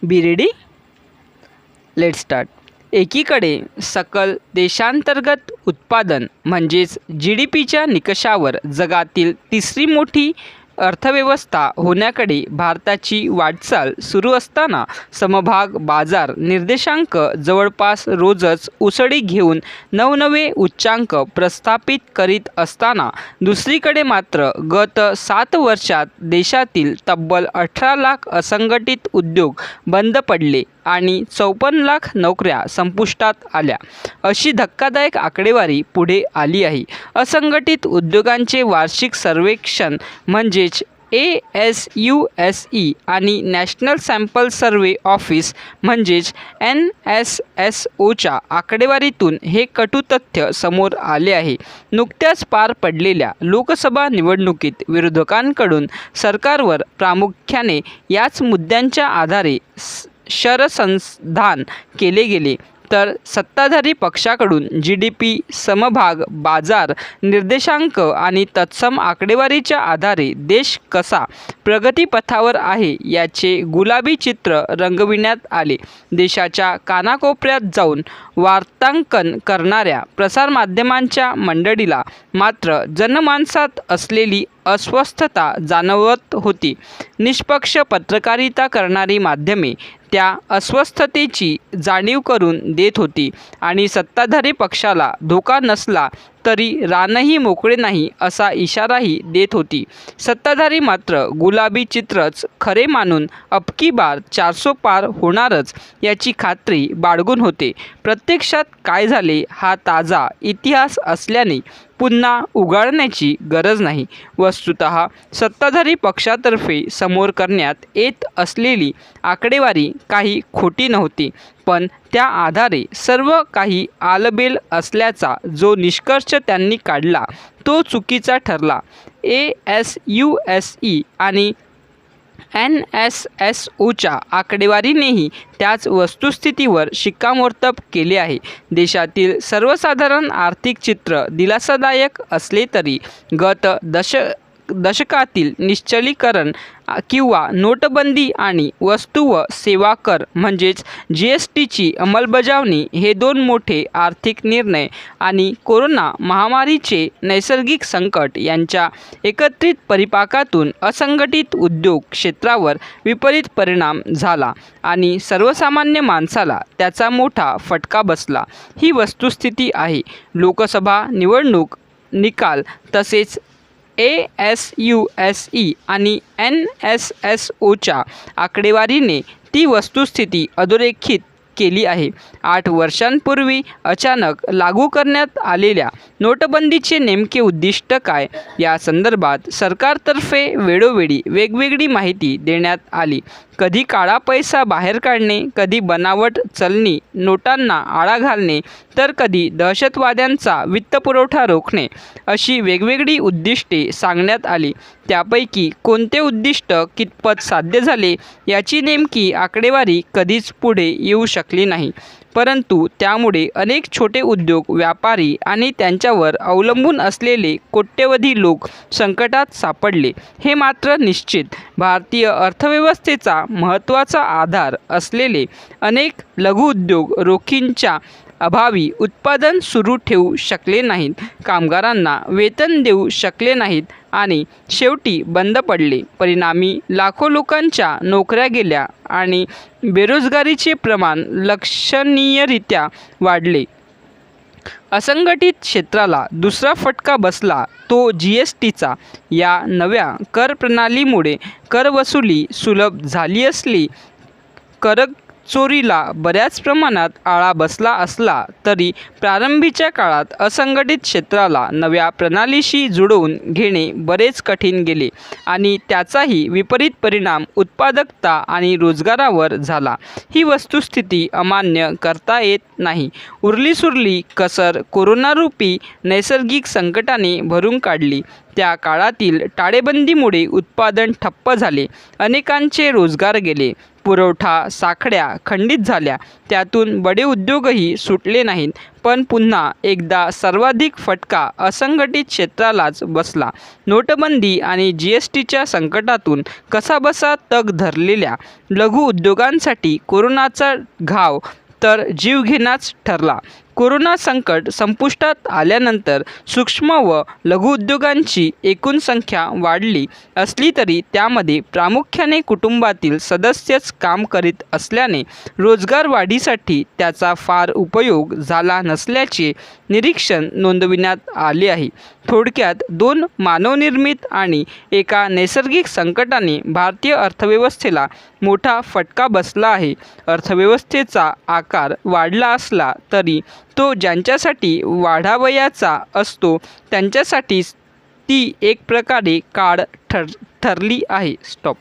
Be ready. Let's start. एकीकडे सकल देशांतर्गत उत्पादन म्हणजेच GDPच्या निकषावर जगातील तिसरी मोठी अर्थव्यवस्था होण्याकडे भारताची वाटचाल सुरू असताना समभाग बाजार निर्देशांक जवळपास रोजच उसळी घेऊन नवनवे उच्चांक प्रस्थापित करीत असताना दुसरीकडे मात्र गत 7 वर्षात देशातील तब्बल 18 लाख असंघटित उद्योग बंद पडले आणि 54 लाख नोकऱ्या संपुष्टात आल्या, अशी धक्कादायक आकडेवारी पुढे आली आहे. असंघटित उद्योगांचे वार्षिक सर्वेक्षण म्हणजेच ASUSE आणि नॅशनल सॅम्पल सर्व्हे ऑफिस म्हणजेच NSSOच्या आकडेवारीतून हे कटू तथ्य समोर आले आहे. नुकत्याच पार पडलेल्या लोकसभा निवडणुकीत विरोधकांकडून सरकारवर प्रामुख्याने याच मुद्द्यांच्या आधारे शरसंधान केले गेले, तर सत्ताधारी पक्षाकडून GDP, समभाग बाजार निर्देशांक आणि तत्सम आकडेवारीच्या आधारे देश कसा प्रगतीपथावर आहे याचे गुलाबी चित्र रंगविण्यात आले. देशाच्या कानाकोपऱ्यात जाऊन वार्तांकन करणाऱ्या प्रसारमाध्यमांच्या मंडळीला मात्र जनमानसात असलेली अस्वस्थता जाणवत होती. निष्पक्ष पत्रकारिता करणारी माध्यमे त्या अस्वस्थतेची जाणीव करून देत होती आणि सत्ताधारी पक्षाला धोका नसला तरी रानही मोकळे नाही असा इशाराही देत होती. सत्ताधारी मात्र गुलाबी चित्रच खरे मानून अबकी बार 400 पार होणारच याची खात्री बाळगून होते. प्रत्यक्षात काय झाले हा ताजा इतिहास असल्याने पुन्हा उगाळण्याची गरज नाही. वस्तुतः सत्ताधारी पक्षातर्फे समोर करण्यात येत असलेली आकडेवारी काही खोटी नव्हती, पण त्या आधारे सर्व काही आलबेल असल्याचा जो निष्कर्ष त्यांनी काढला तो चुकीचा ठरला. ASUSE आणि NSSOच्या आकडेवारीनेही त्याच वस्तुस्थितीवर शिक्कामोर्तब केले आहे. देशातील सर्वसाधारण आर्थिक चित्र दिलासादायक असले तरी गत दशकातील निश्चलीकरण किंवा नोटबंदी आणि वस्तू व सेवा कर म्हणजेच GSTची अंमलबजावणी हे 2 मोठे आर्थिक निर्णय आणि कोरोना महामारीचे नैसर्गिक संकट यांच्या एकत्रित परिपाकातून असंघटित उद्योग क्षेत्रावर विपरीत परिणाम झाला आणि सर्वसामान्य माणसाला त्याचा मोठा फटका बसला. ही वस्तुस्थिती आहे. लोकसभा निवडणूक निकाल तसेच ASUSE आणि NSSOच्या आकडेवारीने ती वस्तुस्थिती अधोरेखित केली आहे. 8 वर्षांपूर्वी अचानक लागू करण्यात आलेल्या नोटबंदीचे नेमके उद्दिष्ट काय या संदर्भात सरकारतर्फे वेळोवेळी वेगवेगळी माहिती देण्यात आली. कधी काळा पैसा बाहेर काढणे, कधी बनावट चलनी नोटांना आळा घालणे, तर कधी दहशतवाद्यांचा वित्तपुरवठा रोखणे अशी वेगवेगळी उद्दिष्टे सांगण्यात आली. त्यापैकी कोणते उद्दिष्ट कितपत साध्य झाले याची नेमकी आकडेवारी कधीच पुढे येऊ शकली नाही. परंतु त्यामुळे अनेक छोटे उद्योग, व्यापारी आणि त्यांच्यावर अवलंबून असलेले कोट्यवधी लोक संकटात सापडले हे मात्र निश्चित. भारतीय अर्थव्यवस्थेचा महत्त्वाचा आधार असलेले अनेक लघुउद्योग रोखींच्या अभावी उत्पादन सुरू ठेवू शकले नाहीत, कामगारांना वेतन देऊ शकले नाहीत आणि शेवटी बंद पडले. परिणामी लाखो लोकांच्या नोकऱ्या गेल्या आणि बेरोजगारीचे प्रमाण लक्षणीयरित्या वाढले. असंघटित क्षेत्राला दुसरा फटका बसला तो GSTचा. या नव्या कर प्रणालीमुळे करवसुली सुलभ झाली असली करचोरीला बऱ्याच प्रमाणात आळा बसला असला तरी प्रारंभीच्या काळात असंघटित क्षेत्राला नव्या प्रणालीशी जुळवून घेणे बरेच कठीण गेले आणि त्याचाही विपरीत परिणाम उत्पादकता आणि रोजगारावर झाला. ही वस्तुस्थिती अमान्य करता येत नाही. उरलीसुरली कसर कोरोनारूपी नैसर्गिक संकटाने भरून काढली. त्या काळातील टाळेबंदीमुळे उत्पादन ठप्प झाले, अनेकांचे रोजगार गेले. पुरवठा साखळ्या खंडित झाल्या, त्यातून बडे उद्योगही सुटले नाहीत. पण पुन्हा एकदा सर्वाधिक फटका असंघटित क्षेत्रालाच बसला. नोटबंदी आणि GSTच्या संकटातून कसाबसा तग धरलेल्या लघु उद्योगांसाठी कोरोनाचा घाव तर जीवघेणाच ठरला. कोरोना संकट संपुष्टात आल्यानंतर सूक्ष्म व लघु उद्योगांची एकूण संख्या वाढली असली तरी त्यामध्ये प्रामुख्याने कुटुंबातील सदस्यच काम करीत असल्याने रोजगार वाढीसाठी त्याचा फार उपयोग झाला नसल्याचे निरीक्षण नोंदविण्यात आले आहे. थोडक्यात 2 मानवनिर्मित आणि एका नैसर्गिक संकटाने भारतीय अर्थव्यवस्थेला मोठा फटका बसला आहे. अर्थव्यवस्थेचा आकार वाढला असला तरी तो ज्यांच्यासाठी वाढावयाचा असतो त्यांच्यासाठीच ती एक प्रकारे काळ ठरली आहे. स्टॉप.